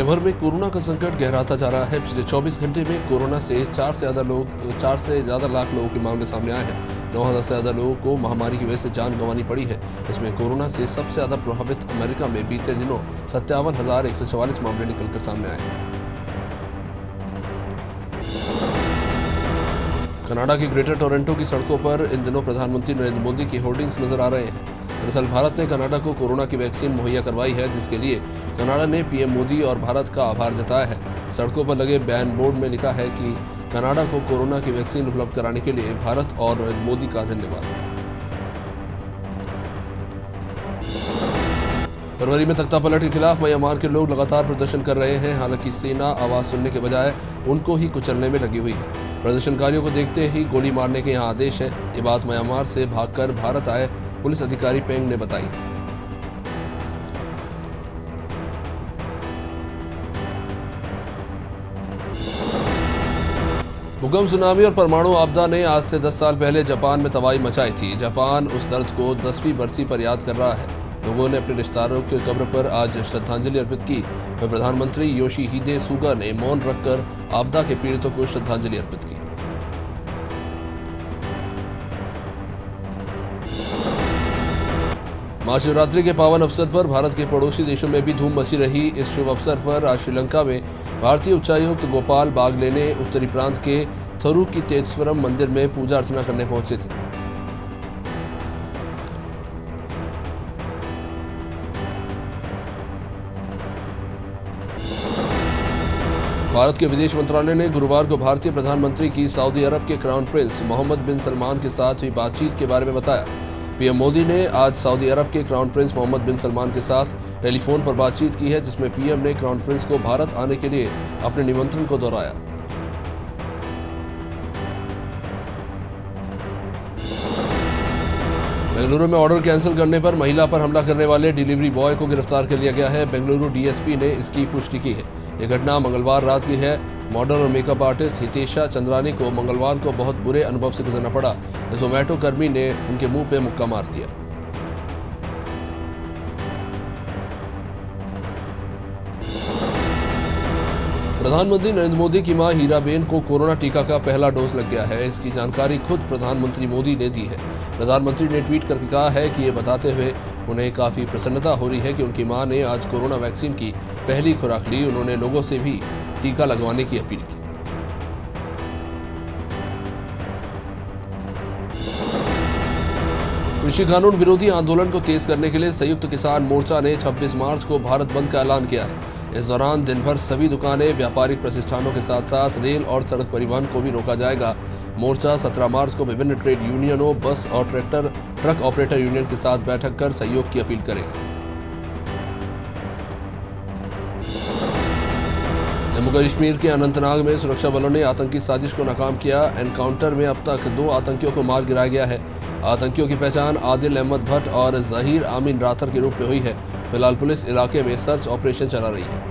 दुनिया भर में कोरोना का संकट गहराता जा रहा है। पिछले 24 घंटे में कोरोना से 4 से ज़्यादा लाख लोगों के मामले सामने आए हैं। 9,000 से ज़्यादा लोगों को महामारी की वजह से जान गंवानी पड़ी है। इसमें कोरोना से सबसे ज़्यादा प्रभावित अमेरिका में बीते दिनों 57,144 मामले निकलकर सामने आए हैं। कनाडा के ग्रेटर टोरंटो की सड़कों पर इन दिनों प्रधानमंत्री नरेंद्र मोदी की होर्डिंग्स नजर आ रहे हैं। दरअसल भारत ने कनाडा को कोरोना की वैक्सीन मुहैया करवाई है, जिसके लिए कनाडा ने पीएम मोदी और भारत का आभार जताया है। सड़कों पर लगे बैन बोर्ड में लिखा है कि कनाडा को कोरोना की वैक्सीन उपलब्ध कराने के लिए भारत और नरेंद्र मोदी का धन्यवाद। फरवरी में तख्तापलट के खिलाफ म्यांमार के लोग लगातार प्रदर्शन कर रहे हैं। हालांकि सेना आवाज सुनने के बजाय उनको ही कुचलने में लगी हुई है। प्रदर्शनकारियों को देखते ही गोली मारने के यहाँ आदेश है। ये बात म्यांमार से भागकर भारत आए पुलिस अधिकारी पेंग ने बताई। भूकंप, सुनामी और परमाणु आपदा ने आज से 10 साल पहले जापान में तबाही मचाई थी। जापान उस दर्द को 10वीं बरसी पर याद कर रहा है। लोगों ने अपने रिश्तेदारों के कब्र पर आज श्रद्धांजलि अर्पित की। प्रधानमंत्री योशिहिदे सुगा ने मौन रखकर आपदा के पीड़ितों को श्रद्धांजलि अर्पित की। महाशिवरात्रि के पावन अवसर पर भारत के पड़ोसी देशों में भी धूम मची रही। इस शुभ अवसर पर आज श्रीलंका में भारतीय उच्चायुक्त गोपाल बागलेने उत्तरी प्रांत के थरुकीतेश्वरम मंदिर में पूजा अर्चना करने पहुंचे थे। भारत के विदेश मंत्रालय ने गुरुवार को भारतीय प्रधानमंत्री की सऊदी अरब के क्राउन प्रिंस मोहम्मद बिन सलमान के साथ हुई बातचीत के बारे में बताया। पीएम मोदी ने आज सऊदी अरब के क्राउन प्रिंस मोहम्मद बिन सलमान के साथ टेलीफोन पर बातचीत की है, जिसमें पीएम ने क्राउन प्रिंस को भारत आने के लिए अपने निमंत्रण को दोहराया। बेंगलुरु में ऑर्डर कैंसिल करने पर महिला पर हमला करने वाले डिलीवरी बॉय को गिरफ्तार कर लिया गया है। बेंगलुरु डीएसपी ने इसकी पुष्टि की है। यह घटना मंगलवार रात की है। मॉडल और मेकअप आर्टिस्ट हितेशा चंद्रानी को मंगलवार को बहुत बुरे अनुभव से गुजरना पड़ा। जोमैटो कर्मी ने उनके मुंह पे मुक्का मार दिया। प्रधानमंत्री नरेंद्र मोदी की मां हीराबेन को कोरोना टीका का पहला डोज लग गया है। इसकी जानकारी खुद प्रधानमंत्री मोदी ने दी है। प्रधानमंत्री ने ट्वीट करके कहा है कि ये बताते हुए उन्हें काफी प्रसन्नता हो रही है कि उनकी मां ने आज कोरोना वैक्सीन की पहली खुराक ली। उन्होंने लोगों से भी टीका लगवाने की अपील की। कृषि कानून विरोधी आंदोलन को तेज करने के लिए संयुक्त किसान मोर्चा ने 26 मार्च को भारत बंद का ऐलान किया है। इस दौरान दिन भर सभी दुकानें, व्यापारिक प्रतिष्ठानों के साथ साथ रेल और सड़क परिवहन को भी रोका जाएगा। मोर्चा 17 मार्च को विभिन्न ट्रेड यूनियनों, बस और ट्रक ऑपरेटर यूनियन के साथ बैठक कर सहयोग की अपील करेगा। जम्मू कश्मीर के अनंतनाग में सुरक्षा बलों ने आतंकी साजिश को नाकाम किया। एनकाउंटर में अब तक 2 आतंकियों को मार गिराया गया है। आतंकियों की पहचान आदिल अहमद भट्ट और जहीर आमीन राथर के रूप में हुई है। फिलहाल पुलिस इलाके में सर्च ऑपरेशन चला रही है।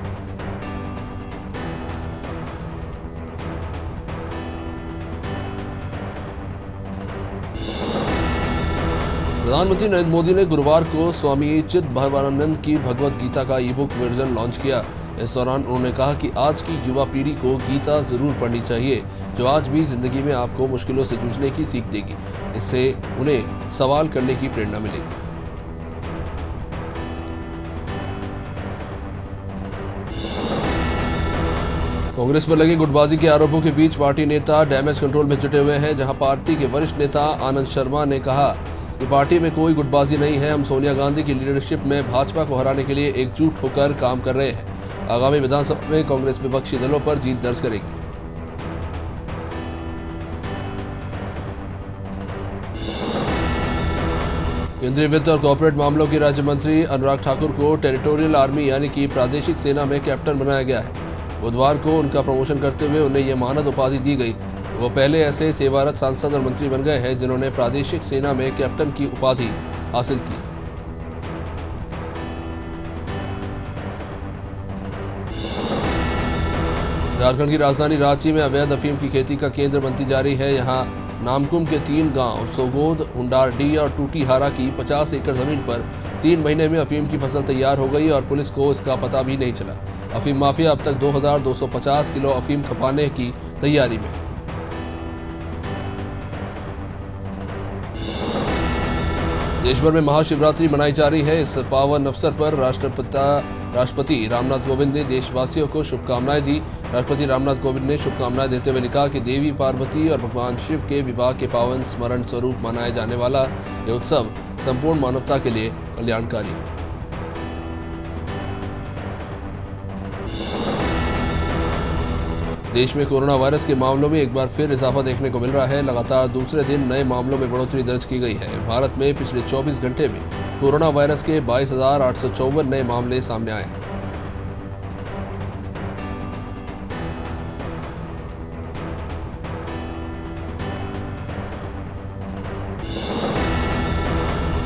प्रधानमंत्री नरेंद्र मोदी ने गुरुवार को स्वामी चिदभवानंद की भगवद गीता का ई-बुक वर्जन लॉन्च किया। इस दौरान उन्होंने कहा कि आज की युवा पीढ़ी को गीता जरूर पढ़नी चाहिए, जो आज भी जिंदगी में आपको मुश्किलों से जूझने की सीख देगी। इससे उन्हें सवाल करने की प्रेरणा मिलेगी। कांग्रेस पर लगे गुटबाजी के आरोपों के बीच पार्टी नेता डैमेज कंट्रोल में जुटे हुए हैं, जहां पार्टी के वरिष्ठ नेता आनंद शर्मा ने कहा कि पार्टी में कोई गुटबाजी नहीं है। हम सोनिया गांधी की लीडरशिप में भाजपा को हराने के लिए एकजुट होकर काम कर रहे हैं। आगामी विधानसभा में कांग्रेस विपक्षी दलों पर जीत दर्ज करेगी। केंद्रीय वित्त और कॉर्पोरेट मामलों के राज्य मंत्री अनुराग ठाकुर को टेरिटोरियल आर्मी यानी कि प्रादेशिक सेना में कैप्टन बनाया गया है। बुधवार को उनका प्रमोशन करते हुए उन्हें यह मानद उपाधि दी गई। वो पहले ऐसे सेवारत सांसद और मंत्री बन गए हैं जिन्होंने प्रादेशिक सेना में कैप्टन की उपाधि हासिल की। झारखंड की राजधानी रांची में अवैध अफीम की खेती का केंद्र बनती जा रही है। यहाँ नामकुम के 3 गांव सोगोद, हुंडारडी और टूटीहारा की 50 एकड़ जमीन पर 3 महीने में अफीम की फसल तैयार हो गई और पुलिस को इसका पता भी नहीं चला। अफीम माफिया अब तक 2250 किलो अफीम खपाने की तैयारी में है। देश भर में महाशिवरात्रि मनाई जा रही है। इस पावन अवसर पर राष्ट्रपति रामनाथ कोविंद ने देशवासियों को शुभकामनाएं दी। राष्ट्रपति रामनाथ कोविंद ने शुभकामनाएं देते हुए लिखा कि देवी पार्वती और भगवान शिव के विवाह के पावन स्मरण स्वरूप मनाए जाने वाला यह उत्सव संपूर्ण मानवता के लिए कल्याणकारी है। देश में कोरोना वायरस के मामलों में एक बार फिर इजाफा देखने को मिल रहा है। लगातार दूसरे दिन नए मामलों में बढ़ोतरी दर्ज की गई है। भारत में पिछले 24 घंटे में कोरोना वायरस के 22,854 नए मामले सामने आए हैं।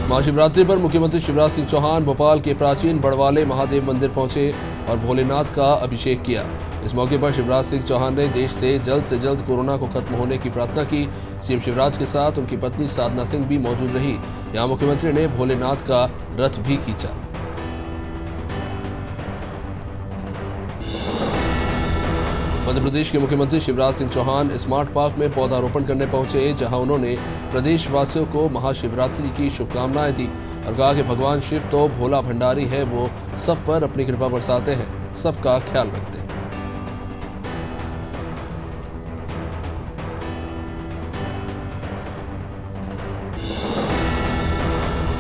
महाशिवरात्रि पर मुख्यमंत्री शिवराज सिंह चौहान भोपाल के प्राचीन बड़वाले महादेव मंदिर पहुंचे और भोलेनाथ का अभिषेक किया। इस मौके पर शिवराज सिंह चौहान ने देश से जल्द कोरोना को खत्म होने की प्रार्थना की। सीएम शिवराज के साथ उनकी पत्नी साधना सिंह भी मौजूद रही। यहां मुख्यमंत्री ने भोलेनाथ का रथ भी खींचा। मध्य प्रदेश के मुख्यमंत्री शिवराज सिंह चौहान स्मार्ट पार्क में पौधारोपण करने पहुंचे, जहां उन्होंने प्रदेशवासियों को महाशिवरात्रि की शुभकामनाएं दी और कहा कि भगवान शिव तो भोला भंडारी है, वो सब पर अपनी कृपा बरसाते हैं, सबका ख्याल रखते हैं।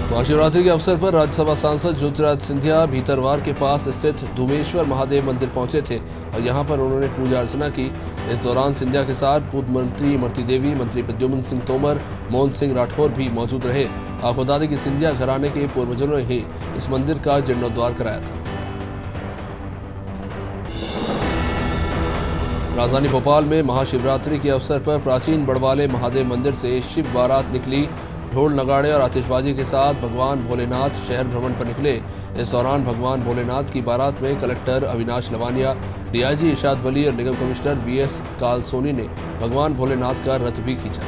महाशिवरात्रि के अवसर पर राज्यसभा सांसद ज्योतिरादित्य सिंधिया भीतरवार के पास स्थित धूमेश्वर महादेव मंदिर पहुंचे थे और यहां पर उन्होंने पूजा अर्चना की। इस दौरान सिंधिया के साथ पूर्व मंत्री इमरती देवी, मंत्री प्रद्युम्न सिंह तोमर, मोहन सिंह राठौर भी मौजूद रहे। आपको बता दें कि सिंधिया घराने के पूर्वजों ने ही इस मंदिर का जीर्णोद्धार कराया था। राजधानी भोपाल में महाशिवरात्रि के अवसर पर प्राचीन बड़वाले महादेव मंदिर से शिव बारात निकली। ढोल नगाड़े और आतिशबाजी के साथ भगवान भोलेनाथ शहर भ्रमण पर निकले। इस दौरान भगवान भोलेनाथ की बारात में कलेक्टर अविनाश लवानिया, डीआईजी इरशाद वली और निगम कमिश्नर बीएस कालसोनी ने भगवान भोलेनाथ का रथ भी खींचा।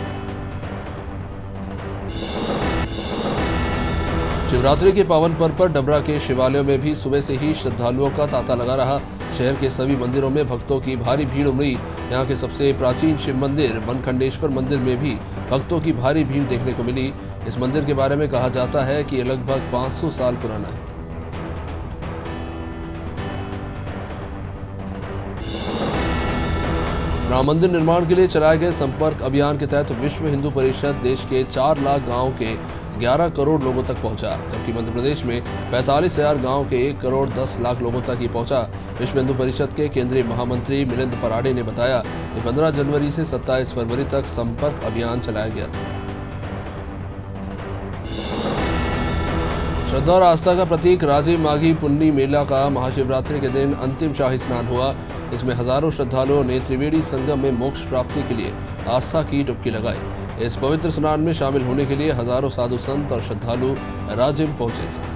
शिवरात्रि के पावन पर्व पर डबरा के शिवालयों में भी सुबह से ही श्रद्धालुओं का तांता लगा रहा। शहर के सभी मंदिरों में भक्तों की भारी भीड़ उमड़ी। यहाँ के सबसे प्राचीन शिव मंदिर मनखंडेश्वर मंदिर में भी भक्तों की भारी भीड़ देखने को मिली। इस मंदिर के बारे में कहा जाता है कि यह लगभग 500 साल पुराना है। राम मंदिर निर्माण के लिए चलाए गए संपर्क अभियान के तहत विश्व हिंदू परिषद देश के 4 लाख गांवों के 11 करोड़ लोगों तक पहुंचा, जबकि मध्य प्रदेश में 45,000 गांव के 1 करोड़ 10 लाख लोगों तक ही पहुंचा। विश्व हिंदू परिषद के केंद्रीय महामंत्री मिलिंद पराडे ने बताया कि 15 जनवरी से 27 फरवरी तक संपर्क अभियान चलाया गया था। श्रद्धा और आस्था का प्रतीक राजिम माघी पुन्नी मेला का महाशिवरात्रि के दिन अंतिम शाही स्नान हुआ। इसमें हजारों श्रद्धालुओं ने त्रिवेणी संगम में मोक्ष प्राप्ति के लिए आस्था की डुबकी लगाई। इस पवित्र स्नान में शामिल होने के लिए हजारों साधु संत और श्रद्धालु राजिम पहुंचे थे।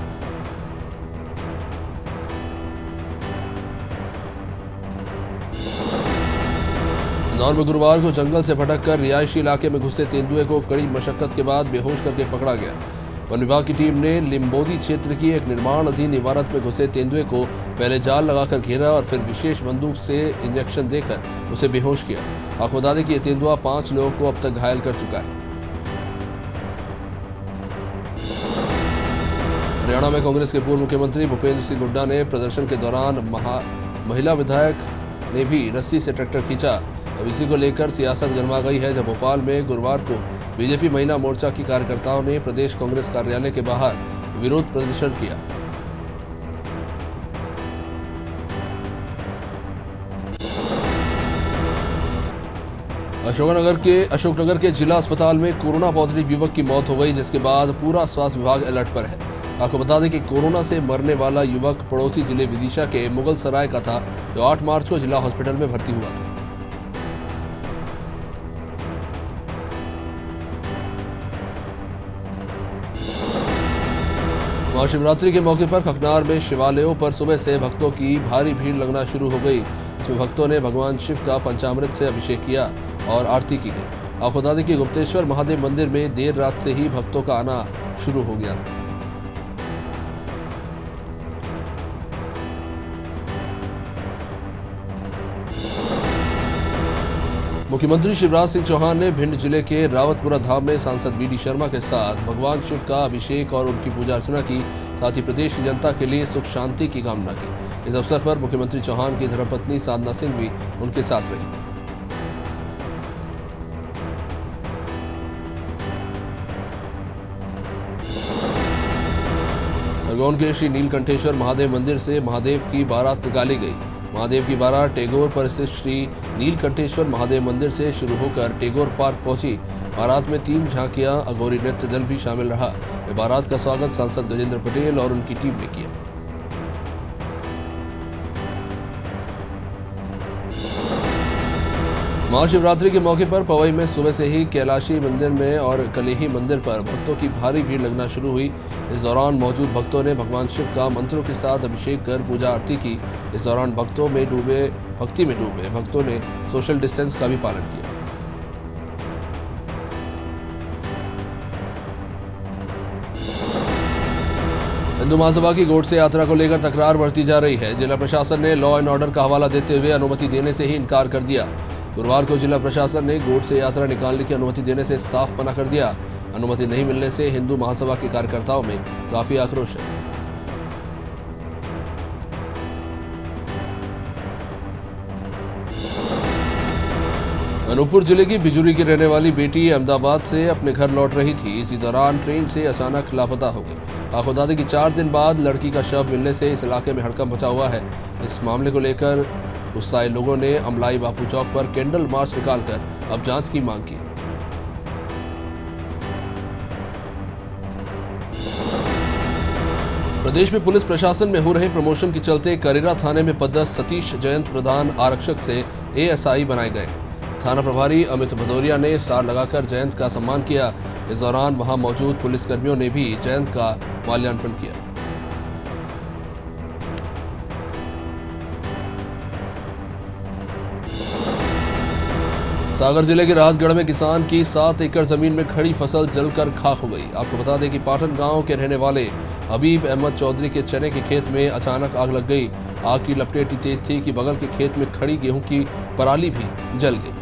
इंदौर में गुरुवार को जंगल से भटककर रिहायशी इलाके में घुसे तेंदुए को कड़ी मशक्कत के बाद बेहोश करके पकड़ा गया। वन विभाग की टीम ने लिम्बोदी क्षेत्र की एक निर्माण अधीन इमारत में घुसे तेंदुए को पहले जाल लगाकर घेरा और फिर विशेष बंदूक से इंजेक्शन देकर उसे बेहोश किया। आपको बता दें कि यह तेंदुआ 5 लोगों को अब तक घायल कर चुका है। हरियाणा में कांग्रेस के पूर्व मुख्यमंत्री भूपेंद्र सिंह हुड्डा ने प्रदर्शन के दौरान महिला विधायक ने भी रस्सी से ट्रैक्टर खींचा। अब इसी को लेकर सियासत गरमा गई है, जब भोपाल में गुरुवार को बीजेपी महिला मोर्चा की कार्यकर्ताओं ने प्रदेश कांग्रेस कार्यालय के बाहर विरोध प्रदर्शन किया। अशोकनगर के जिला अस्पताल में कोरोना पॉजिटिव युवक की मौत हो गई, जिसके बाद पूरा स्वास्थ्य विभाग अलर्ट पर है। आपको बता दें कि कोरोना से मरने वाला युवक पड़ोसी जिले विदिशा के मुगल सराय का था, जो 8 मार्च को जिला हॉस्पिटल में भर्ती हुआ था। महाशिवरात्रि के मौके पर खकनार में शिवालयों पर सुबह से भक्तों की भारी भीड़ लगना शुरू हो गई। इसमें भक्तों ने भगवान शिव का पंचामृत से अभिषेक किया और आरती की गई। आंखों के गुप्तेश्वर महादेव मंदिर में देर रात से ही भक्तों का आना शुरू हो गया था। मुख्यमंत्री शिवराज सिंह चौहान ने भिंड जिले के रावतपुरा धाम में सांसद बीडी शर्मा के साथ भगवान शिव का अभिषेक और उनकी पूजा अर्चना की। साथ ही प्रदेश की जनता के लिए सुख शांति की कामना की। इस अवसर पर मुख्यमंत्री चौहान की धर्मपत्नी साधना सिंह भी उनके साथ रही। खरगोन के श्री नीलकंठेश्वर महादेव मंदिर से महादेव की बारात निकाली गई। महादेव की बारात टैगोर पर स्थित श्री नीलकंठेश्वर महादेव मंदिर से शुरू होकर टैगोर पार्क पहुंची। बारात में 3 झांकियां अघोरी नृत्य दल भी शामिल रहा। बारात का स्वागत सांसद गजेंद्र पटेल और उनकी टीम ने किया। महाशिवरात्रि के मौके पर पवई में सुबह से ही कैलाशी मंदिर में और कलेही मंदिर पर भक्तों की भारी भीड़ लगना शुरू हुई। इस दौरान मौजूद भक्तों ने भगवान शिव का मंत्रों के साथ अभिषेक कर पूजा आरती की। इस दौरान भक्ति में डूबे भक्तों ने सोशल डिस्टेंस का भी पालन किया। हिंदू महासभा की गोडसे यात्रा को लेकर तकरार बढ़ती जा रही है। जिला प्रशासन ने लॉ एंड ऑर्डर का हवाला देते हुए अनुमति देने से ही इनकार कर दिया। गुरुवार को जिला प्रशासन ने गोडसे यात्रा निकालने की अनुमति देने से साफ मना कर दिया। अनुमति नहीं मिलने से हिंदू महासभा के कार्यकर्ताओं में काफी आक्रोश है। अनूपपुर जिले की बिजुरी की रहने वाली बेटी अहमदाबाद से अपने घर लौट रही थी। इसी दौरान ट्रेन से अचानक लापता हो गई। आंखों के 4 दिन बाद लड़की का शव मिलने से इस इलाके में हड़कंप मचा हुआ है। इस मामले को लेकर गुस्साए लोगों ने अमलाई बापू चौक पर कैंडल मार्च निकालकर अब जांच की मांग की। प्रदेश में पुलिस प्रशासन में हो रहे प्रमोशन के चलते करेरा थाने में पदस्थ सतीश जयंत प्रधान आरक्षक से एएसआई बनाए गए हैं। थाना प्रभारी अमित भदौरिया ने स्टार लगाकर जयंत का सम्मान किया। इस दौरान वहां मौजूद पुलिसकर्मियों ने भी जयंत का माल्यार्पण किया। सागर जिले के राहतगढ़ में किसान की 7 एकड़ जमीन में खड़ी फसल जलकर खाक हो गई। आपको बता दें कि पाटन गांव के रहने वाले हबीब अहमद चौधरी के चने के खेत में अचानक आग लग गई। आग की लपटें इतनी तेज थी कि बगल के खेत में खड़ी गेहूं की पराली भी जल गई।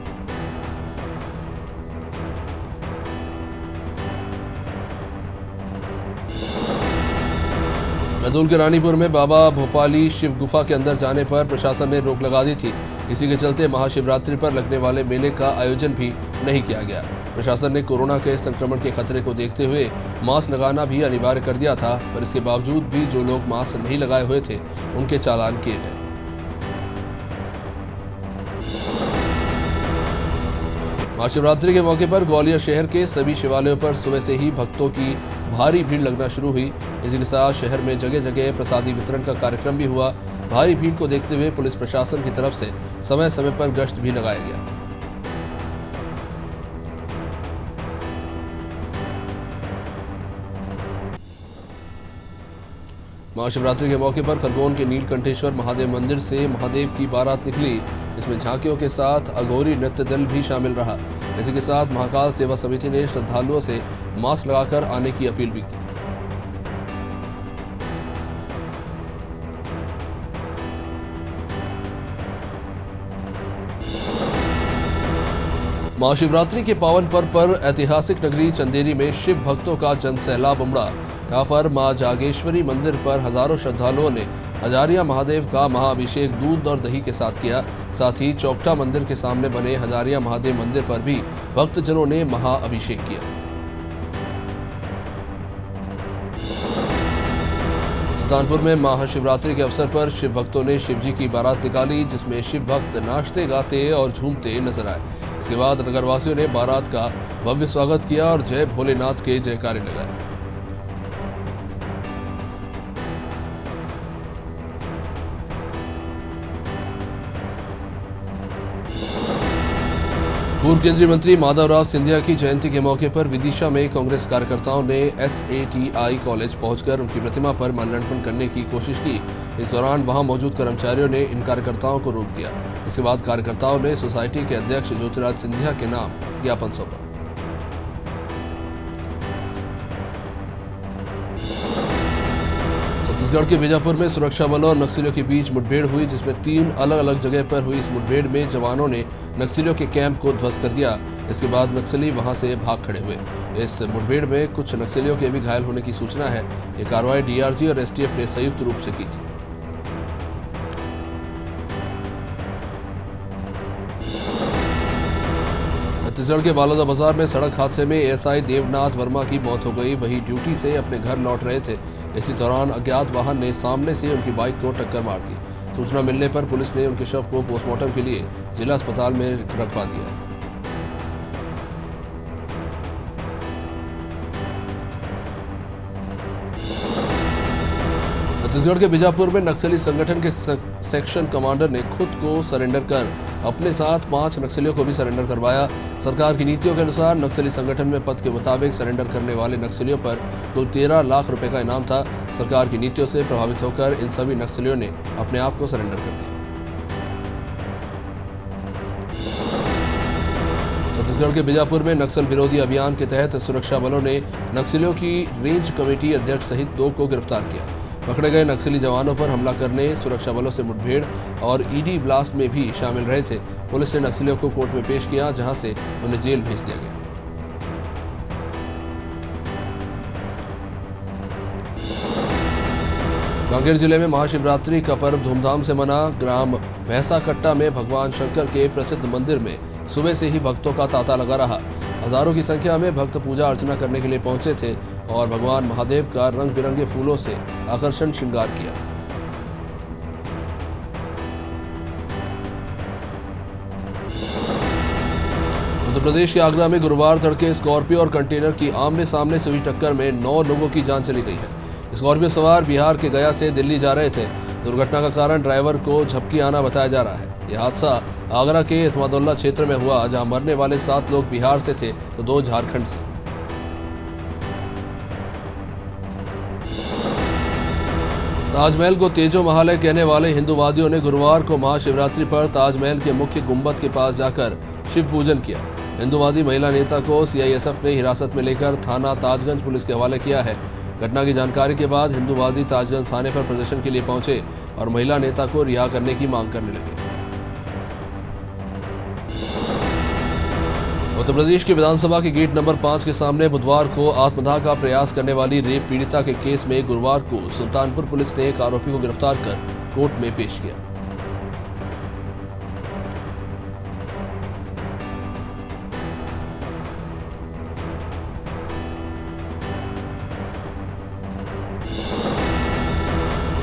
बैतूल के रानीपुर में बाबा भोपाली शिव गुफा के अंदर जाने पर प्रशासन ने रोक लगा दी थी। इसी के चलते महाशिवरात्रि पर लगने वाले मेले का आयोजन भी नहीं किया गया। प्रशासन ने कोरोना के संक्रमण के खतरे को देखते हुए मास्क लगाना भी अनिवार्य कर दिया था, पर इसके बावजूद भी जो लोग मास्क नहीं लगाए हुए थे उनके चालान किए गए। महाशिवरात्रि के मौके पर ग्वालियर शहर के सभी शिवालयों पर सुबह से ही भक्तों की भारी भीड़ लगना शुरू हुई। इसी के साथ शहर में जगह जगह प्रसादी वितरण का कार्यक्रम भी हुआ। भारी भीड़ को देखते हुए पुलिस प्रशासन की तरफ से समय समय पर गश्त भी लगाया गया। महाशिवरात्रि के मौके पर खरगोन के नीलकंठेश्वर महादेव मंदिर से महादेव की बारात निकली। इसमें झांकियों के साथ अघोरी नृत्य दल भी शामिल रहा। इसी के साथ महाकाल सेवा समिति ने श्रद्धालुओं से मास्क लगाकर आने की अपील भी की। महाशिवरात्रि के पावन पर्व पर ऐतिहासिक नगरी चंदेरी में शिव भक्तों का जनसैलाब उमड़ा। यहाँ पर मां जागेश्वरी मंदिर पर हजारों श्रद्धालुओं ने हजारिया महादेव का महाअभिषेक दूध और दही के साथ किया। साथ ही चौपटा मंदिर के सामने बने हजारिया महादेव मंदिर पर भी भक्तजनों ने महाअभिषेक किया। सुल्तानपुर में महाशिवरात्रि के अवसर पर शिव भक्तों ने शिवजी की बारात निकाली, जिसमें शिव भक्त नाचते गाते और झूमते नजर आए। इसके बाद नगरवासियों ने बारात का भव्य स्वागत किया और जय भोलेनाथ के जयकारे लगाए। पूर्व केंद्रीय मंत्री माधवराव सिंधिया की जयंती के मौके पर विदिशा में कांग्रेस कार्यकर्ताओं ने SATI कॉलेज पहुंचकर उनकी प्रतिमा पर माल्यार्पण करने की कोशिश की। इस दौरान वहां मौजूद कर्मचारियों ने इन कार्यकर्ताओं को रोक दिया। इसके बाद कार्यकर्ताओं ने सोसाइटी के अध्यक्ष ज्योतिराज सिंधिया के नाम ज्ञापन सौंपा। छत्तीसगढ़ के बीजापुर में सुरक्षा बलों और नक्सलियों के बीच मुठभेड़ हुई, जिसमें 3 अलग अलग जगह पर हुई इस मुठभेड़ में जवानों ने नक्सलियों के कैंप को ध्वस्त कर दिया। इसके बाद नक्सली वहां से भाग खड़े हुए। इस मुठभेड़ में कुछ नक्सलियों के भी घायल होने की सूचना है। ये कार्रवाई DRG और STF ने संयुक्त रूप से की थी। छत्तीसगढ़ के बालोदा बाजार में सड़क हादसे में ASI देवनाथ वर्मा की मौत हो गई। वही ड्यूटी से अपने घर लौट रहे थे। इसी दौरान अज्ञात वाहन ने सामने से उनकी बाइक को टक्कर मार दी। सूचना मिलने पर पुलिस ने उनके शव को पोस्टमार्टम के लिए जिला अस्पताल में रखवा दिया। छत्तीसगढ़ के बीजापुर में नक्सली संगठन के सेक्शन कमांडर ने खुद को सरेंडर कर अपने साथ 5 नक्सलियों को भी सरेंडर करवाया। सरकार की नीतियों के अनुसार नक्सली संगठन में पद के मुताबिक सरेंडर करने वाले नक्सलियों पर कुल 13 लाख रुपए का इनाम था। सरकार की नीतियों से प्रभावित होकर इन सभी नक्सलियों ने अपने आप को सरेंडर कर दिया। छत्तीसगढ़ के बीजापुर में नक्सल विरोधी अभियान के तहत सुरक्षा बलों ने नक्सलियों की रेंज कमेटी अध्यक्ष सहित 2 को गिरफ्तार किया। पकड़े गए नक्सली जवानों पर हमला करने, सुरक्षा बलों से मुठभेड़ और ED ब्लास्ट में भी शामिल रहे थे। पुलिस ने नक्सलियों को कोर्ट में पेश किया, जहां से उन्हें जेल भेज दिया गया। कांकेर जिले में महाशिवरात्रि का पर्व धूमधाम से मना। ग्राम भैंसाकट्टा में भगवान शंकर के प्रसिद्ध मंदिर में सुबह से ही भक्तों का तांता लगा रहा। हजारों की संख्या में भक्त पूजा अर्चना करने के लिए पहुंचे थे और भगवान महादेव का रंग बिरंगे फूलों से आकर्षण श्रृंगार किया। उत्तर प्रदेश के आगरा में गुरुवार तड़के स्कॉर्पियो और कंटेनर की आमने सामने से हुई टक्कर में 9 लोगों की जान चली गई है। स्कॉर्पियो सवार बिहार के गया से दिल्ली जा रहे थे। दुर्घटना का कारण ड्राइवर को झपकी आना बताया जा रहा है। यह हादसा आगरा के इतमादुल्ला क्षेत्र में हुआ, जहां मरने वाले 7 लोग बिहार से थे तो 2 झारखंड से। ताजमहल को तेजो महालय कहने वाले हिंदूवादियों ने गुरुवार को महाशिवरात्रि पर ताजमहल के मुख्य गुंबद के पास जाकर शिव पूजन किया। हिंदूवादी महिला नेता को CISF ने हिरासत में लेकर थाना ताजगंज पुलिस के हवाले किया है। घटना की जानकारी के बाद हिंदूवादी ताजगंज थाने पर प्रदर्शन के लिए पहुंचे और महिला नेता को रिहा करने की मांग करने लगे। उत्तर प्रदेश के विधानसभा के गेट नंबर 5 के सामने बुधवार को आत्मदाह का प्रयास करने वाली रेप पीड़िता के केस में गुरुवार को सुल्तानपुर पुलिस ने एक आरोपी को गिरफ्तार कर कोर्ट में पेश किया।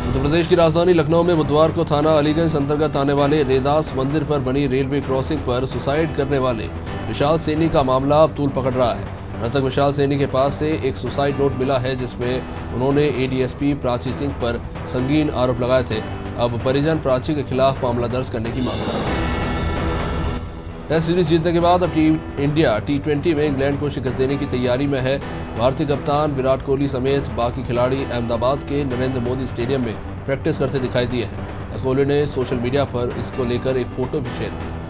उत्तर प्रदेश की राजधानी लखनऊ में बुधवार को थाना अलीगंज अंतर्गत आने वाले रेदास मंदिर पर बनी रेलवे क्रॉसिंग पर सुसाइड करने वाले विशाल सैनी का मामला अब तूल पकड़ रहा है। मृतक विशाल सैनी के पास से एक सुसाइड नोट मिला है, जिसमें उन्होंने ADSP प्राची सिंह पर संगीन आरोप लगाए थे। अब परिजन प्राची के खिलाफ मामला दर्ज करने की मांग कर रहे हैं। टेस्ट सीरीज जीतने के बाद अब टीम इंडिया T20 में इंग्लैंड को शिकस्त देने की तैयारी में है। भारतीय कप्तान विराट कोहली समेत बाकी खिलाड़ी अहमदाबाद के नरेंद्र मोदी स्टेडियम में प्रैक्टिस करते दिखाई दिए हैं। कोहली ने सोशल मीडिया पर इसको लेकर एक फोटो भी शेयर की।